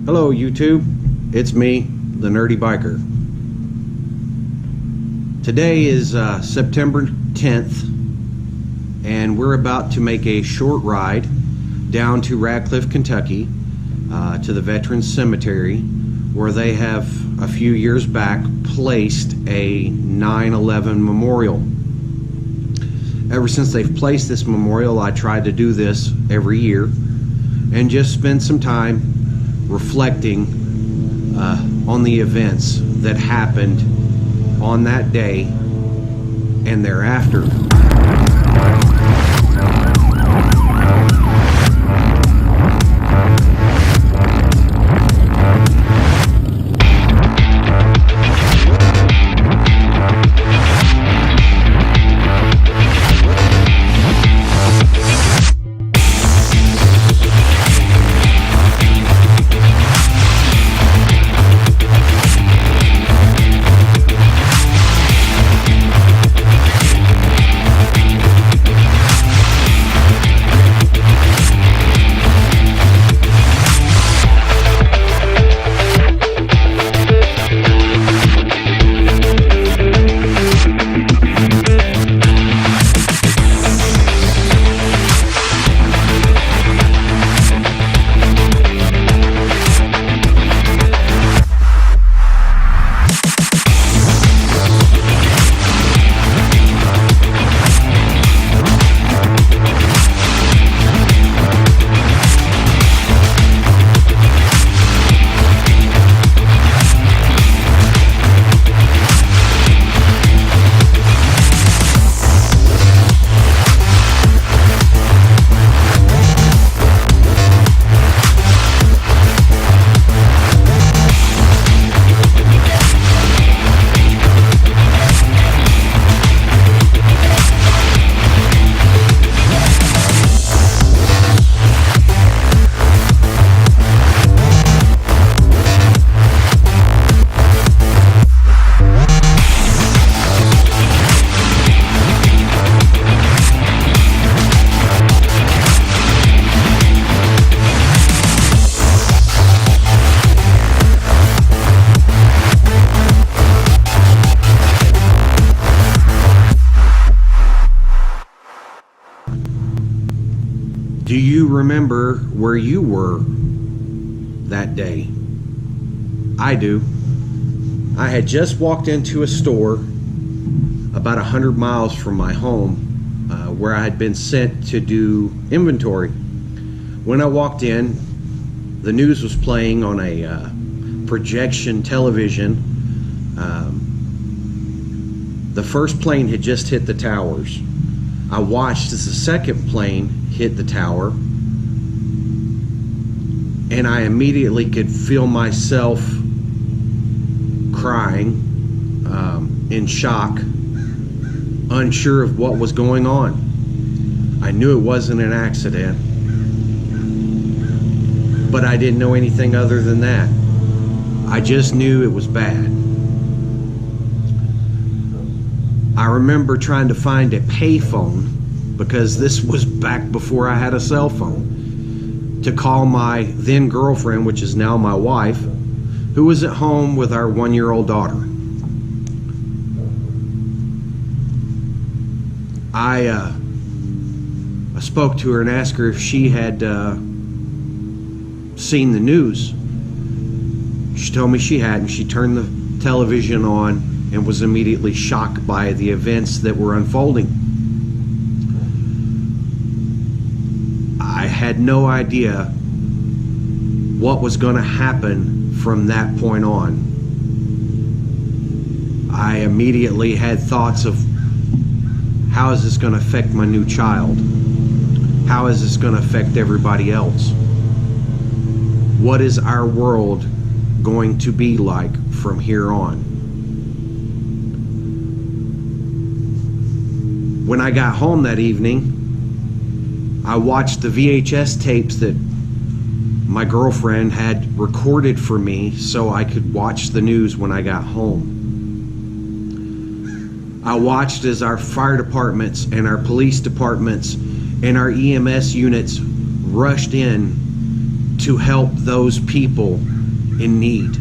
Hello YouTube, it's me, the Nerdy Biker. Today is September 10th, and we're about to make a short ride down to Radcliff, Kentucky, to the Veterans Cemetery, where they have a few years back placed a 9/11 memorial. Ever since they've placed this memorial, I tried to do this every year and just spend some time reflecting on the events that happened on that day and thereafter. Do you remember where you were that day? I do. I had just walked into a store about 100 miles from my home where I had been sent to do inventory. When I walked in, the news was playing on a projection television. The first plane had just hit the towers. I watched as the second plane hit the tower, and I immediately could feel myself crying, in shock, unsure of what was going on. I knew it wasn't an accident, but I didn't know anything other than that. I just knew it was bad. I remember trying to find a payphone, because this was back before I had a cell phone, to call my then girlfriend, which is now my wife, who was at home with our 1-year-old daughter. I spoke to her and asked her if she had seen the news. She told me she hadn't. She turned the television on and was immediately shocked by the events that were unfolding. I had no idea what was going to happen from that point on. I immediately had thoughts of, how is this going to affect my new child? How is this going to affect everybody else? What is our world going to be like from here on? When I got home that evening, I watched the VHS tapes that my girlfriend had recorded for me so I could watch the news when I got home. I watched as our fire departments and our police departments and our EMS units rushed in to help those people in need.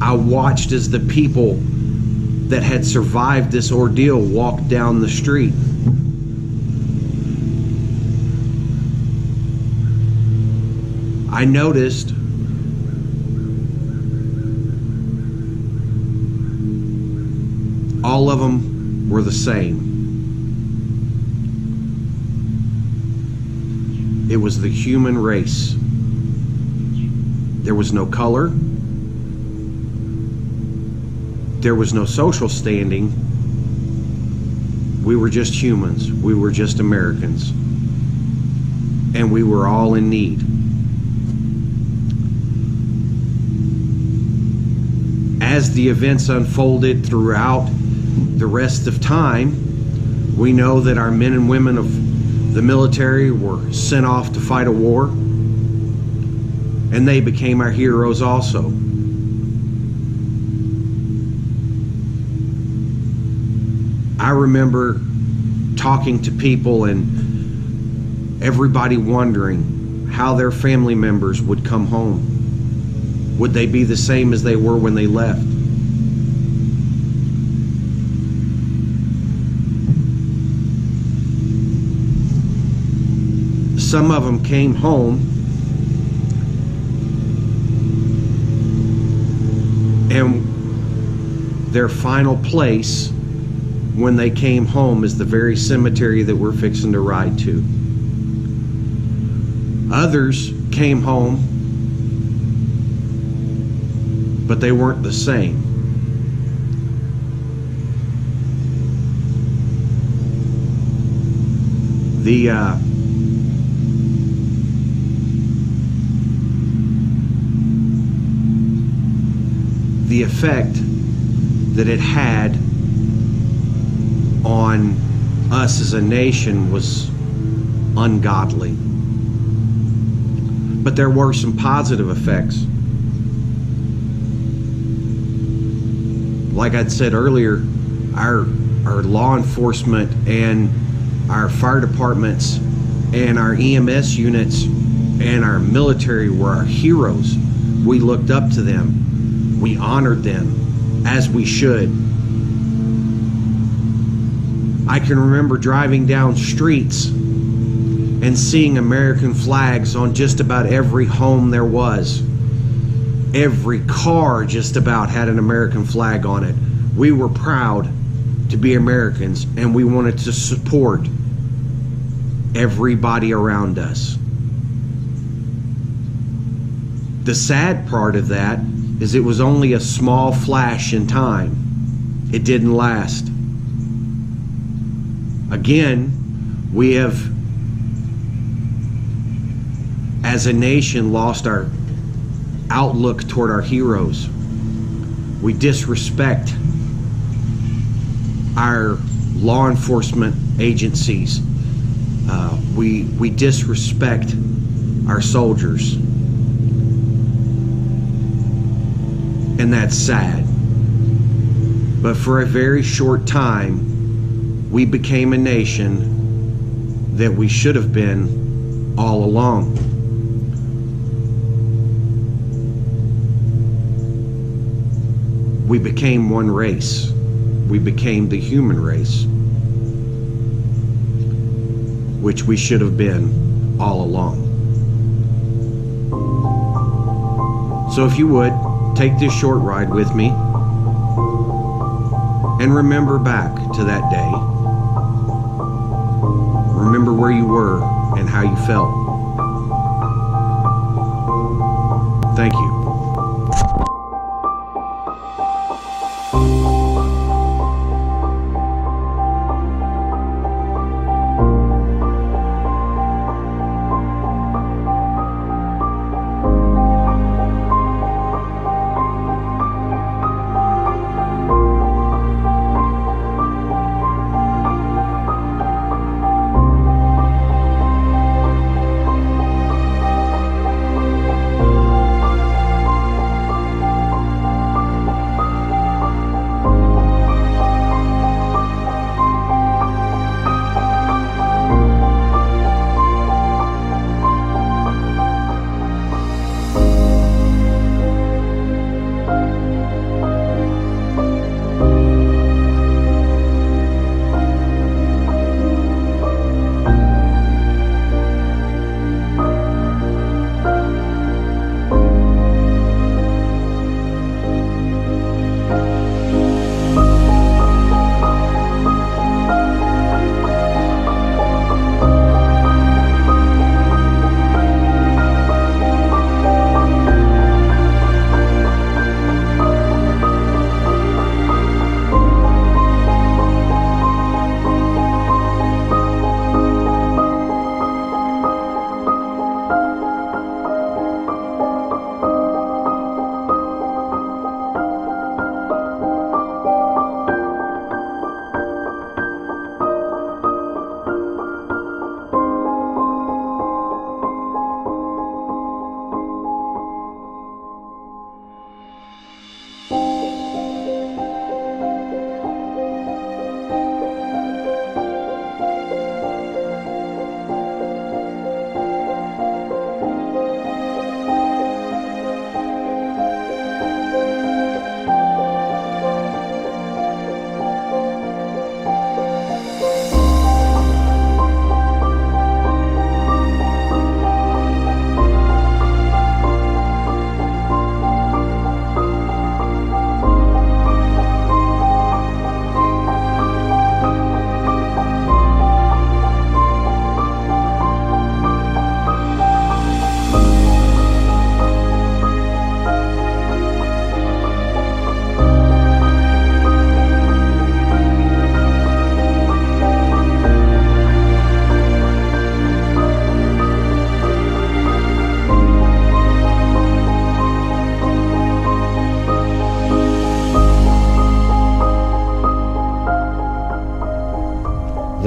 I watched as the people that had survived this ordeal walked down the street. I noticed all of them were the same. It was the human race. There was no color. There was no social standing. We were just humans. We were just Americans. And we were all in need. As the events unfolded throughout the rest of time, we know that our men and women of the military were sent off to fight a war, and they became our heroes also. I remember talking to people and everybody wondering how their family members would come home. Would they be the same as they were when they left? Some of them came home and their final place when they came home is the very cemetery that we're fixing to ride to. Others came home, but they weren't the same. The effect that it had on us as a nation was ungodly. But there were some positive effects. Like I'd said earlier, our law enforcement and our fire departments and our EMS units and our military were our heroes. We looked up to them. We honored them, as we should. I can remember driving down streets and seeing American flags on just about every home there was. Every car just about had an American flag on it. We were proud to be Americans, and we wanted to support everybody around us. The sad part of that is it was only a small flash in time. It didn't last. Again, we have, as a nation, lost our outlook toward our heroes. We disrespect our law enforcement agencies. We disrespect our soldiers. And that's sad. But for a very short time, we became a nation that we should have been all along. We became one race. We became the human race, which we should have been all along. So if you would, take this short ride with me and remember back to that day. Remember where you were and how you felt. Thank you.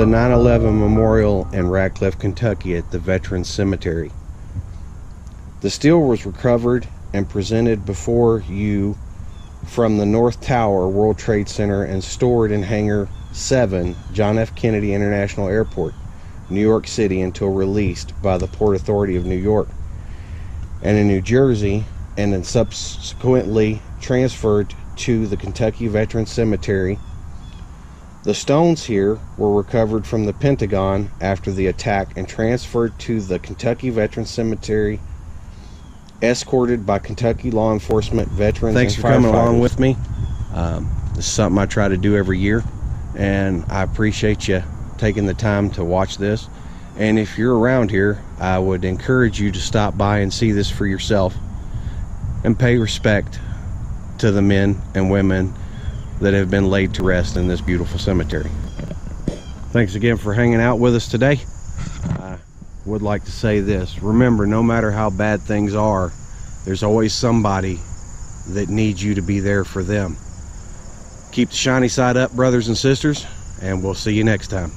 the 9/11 memorial in Radcliff, Kentucky at the Veterans Cemetery. The steel was recovered and presented before you from the North Tower, World Trade Center, and stored in Hangar 7, John F. Kennedy International Airport, New York City, until released by the Port Authority of New York and in New Jersey, and then subsequently transferred to the Kentucky Veterans Cemetery. The stones here were recovered from the Pentagon after the attack and transferred to the Kentucky Veterans Cemetery, escorted by Kentucky law enforcement, veterans, Thanks and for coming along firefighters. with me. This is something I try to do every year, and I appreciate you taking the time to watch this. And if you're around here, I would encourage you to stop by and see this for yourself and pay respect to the men and women that have been laid to rest in this beautiful cemetery. Thanks again for hanging out with us today. I would like to say this: remember, no matter how bad things are, there's always somebody that needs you to be there for them. Keep the shiny side up, brothers and sisters, and we'll see you next time.